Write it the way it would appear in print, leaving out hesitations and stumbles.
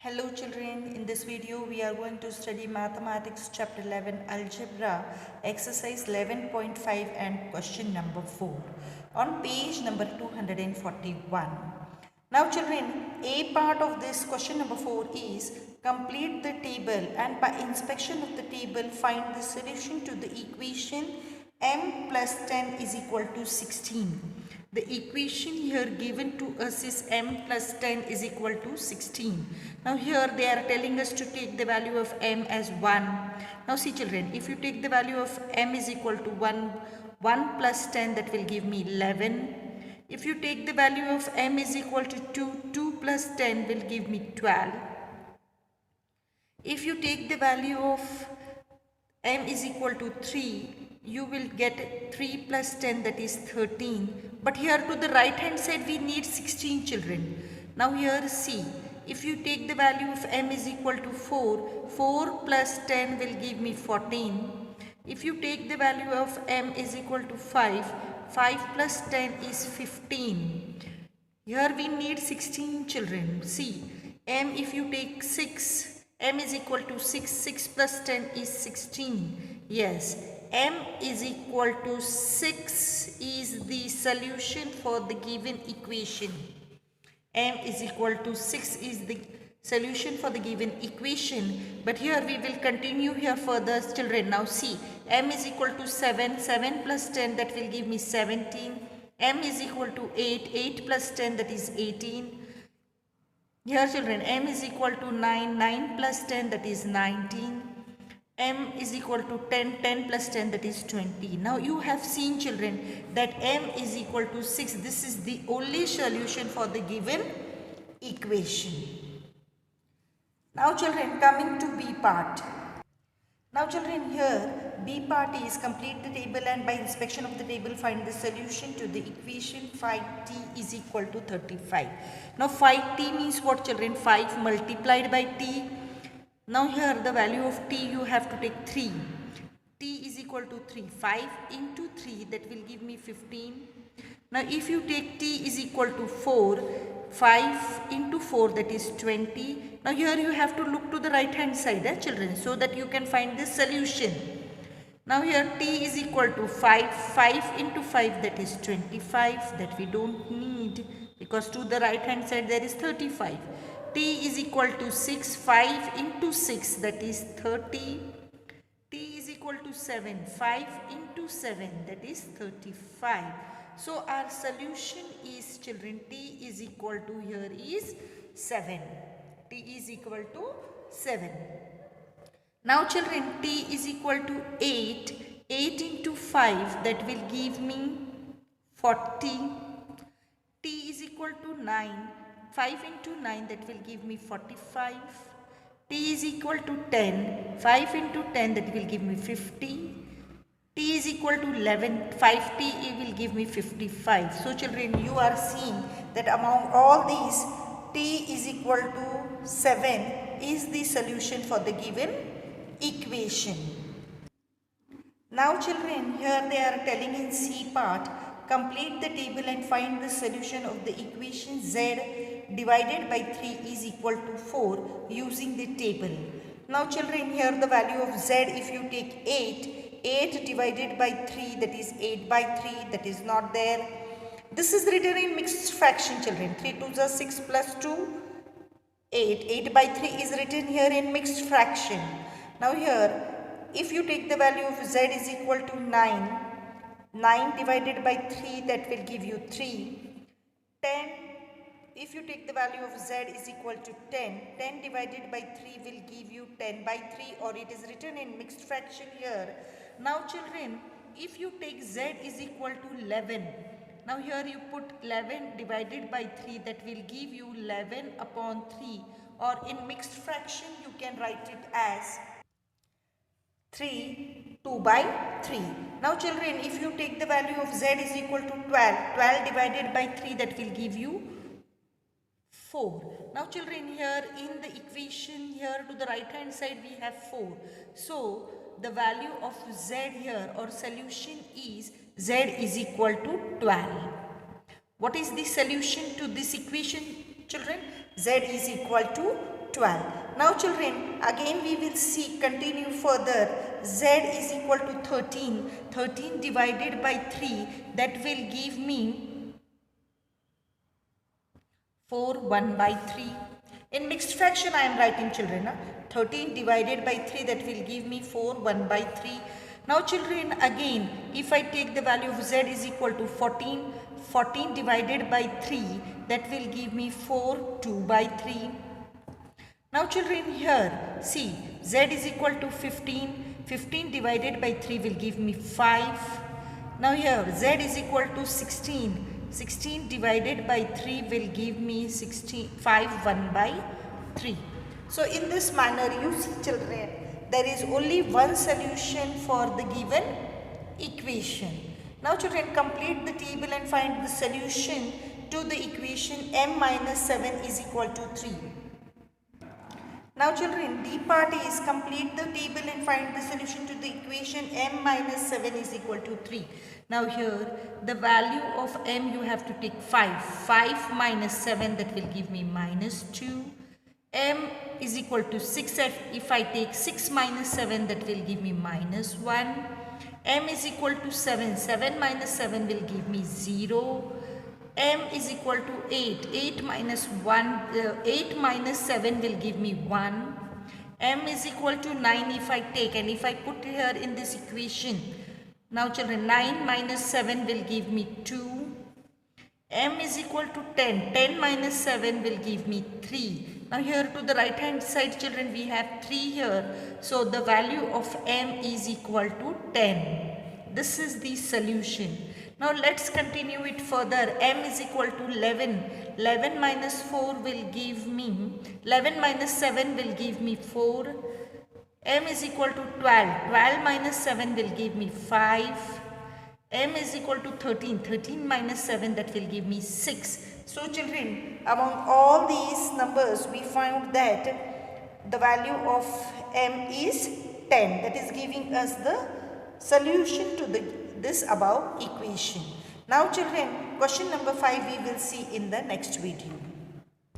Hello children, in this video we are going to study Mathematics chapter 11 Algebra exercise 11.5 and question number 4 on page number 241. Now children, a part of this question number 4 is complete the table and by inspection of the table find the solution to the equation m plus 10 is equal to 16. The equation here given to us is m plus 10 is equal to 16. Now here they are telling us to take the value of m as 1. Now see children, if you take the value of m is equal to 1 plus 10 that will give me 11. If you take the value of m is equal to 2 plus 10 will give me 12. If you take the value of m is equal to 3, you will get 3 plus 10 that is 13. But here to the right hand side we need 16 children. Now here see, if you take the value of m is equal to 4, 4 plus 10 will give me 14. If you take the value of m is equal to 5, 5 plus 10 is 15. Here we need 16 children. See, m if you take 6, m is equal to 6, 6 plus 10 is 16. Yes, m is equal to 6 is the solution for the given equation. M is equal to 6 is the solution for the given equation. But here we will continue here further children. Now see, m is equal to 7, 7 plus 10 that will give me 17. M is equal to 8, 8 plus 10 that is 18. Here children, m is equal to 9, 9 plus 10 that is 19. M is equal to 10, 10 plus 10 that is 20. Now you have seen children that m is equal to 6. This is the only solution for the given equation. Now children, coming to B part. Now children, here B part is complete the table and by inspection of the table find the solution to the equation 5t is equal to 35. Now 5t means what children? 5 multiplied by t. Now here the value of t you have to take 3. T is equal to 3. 5 into 3 that will give me 15. Now if you take t is equal to 4, 5 into 4 that is 20. Now here you have to look to the right hand side children so that you can find the solution. Now here t is equal to 5, 5 into 5 that is 25 that we don't need because to the right hand side there is 35. T is equal to 6, 5 into 6 that is 30. T is equal to 7, 5 into 7 that is 35. So our solution is children t is equal to here is 7. T is equal to 7. Now children t is equal to 8. 8 into 5 that will give me 40. T is equal to 9. 5 into 9 that will give me 45. T is equal to 10. 5 into 10 that will give me 50. T is equal to 11. 5t will give me 55. So children, you are seeing that among all these t is equal to 7 is the solution for the given equation. Now children, here they are telling in C part, complete the table and find the solution of the equation z divided by 3 is equal to 4 using the table. Now children, here the value of z, if you take 8, 8 divided by 3 that is 8 by 3 that is not there. This is written in mixed fraction children. 3 2s are 6 plus 2, 8. 8 by 3 is written here in mixed fraction. Now here, if you take the value of z is equal to 9, 9 divided by 3 that will give you 3. 10, if you take the value of z is equal to 10, 10 divided by 3 will give you 10 by 3 or it is written in mixed fraction here. Now children, if you take z is equal to 11, now here you put 11 divided by 3 that will give you 11 upon 3 or in mixed fraction you can write it as 3, 2 by 3. Now children, if you take the value of z is equal to 12, 12 divided by 3 that will give you 4. Now children, here in the equation here to the right hand side we have 4. So the value of z here or solution is z is equal to 12. What is the solution to this equation children? Z is equal to 12. Now children, again we will see, continue further. Z is equal to 13. 13 divided by 3, that will give me 4 1 by 3. In mixed fraction I am writing children. 13 divided by 3, that will give me 4 1 by 3. Now children, again if I take the value of Z is equal to 14. 14 divided by 3, that will give me 4 2 by 3. Now children, here see, Z is equal to 15. 15 divided by 3 will give me 5. Now here Z is equal to 16. 16 divided by 3 will give me 5 1 by 3. So in this manner, you see children, there is only one solution for the given equation. Now children, complete the table and find the solution to the equation m minus 7 is equal to 3. Now children, D part is complete the table and find the solution to the equation m minus 7 is equal to 3. Now here the value of m you have to take 5. 5 minus 7, that will give me minus 2. M is equal to 6. If I take 6 minus 7, that will give me minus 1. M is equal to 7. 7 minus 7 will give me 0. M is equal to 8. 8 minus 7 will give me 1. M is equal to 9 if I take, and if I put here in this equation. Now children, 9 minus 7 will give me 2. M is equal to 10. 10 minus 7 will give me 3. Now here to the right hand side children, we have 3 here. So the value of M is equal to 10. This is the solution. Now let's continue it further. M is equal to 11. 11 minus 4 will give me, 11 minus 7 will give me 4. M is equal to 12. 12 minus 7 will give me 5. M is equal to 13. 13 minus 7, that will give me 6. So children, among all these numbers, we found that the value of M is 10. That is giving us the solution to this above equation. Now children, question number 5 we will see in the next video.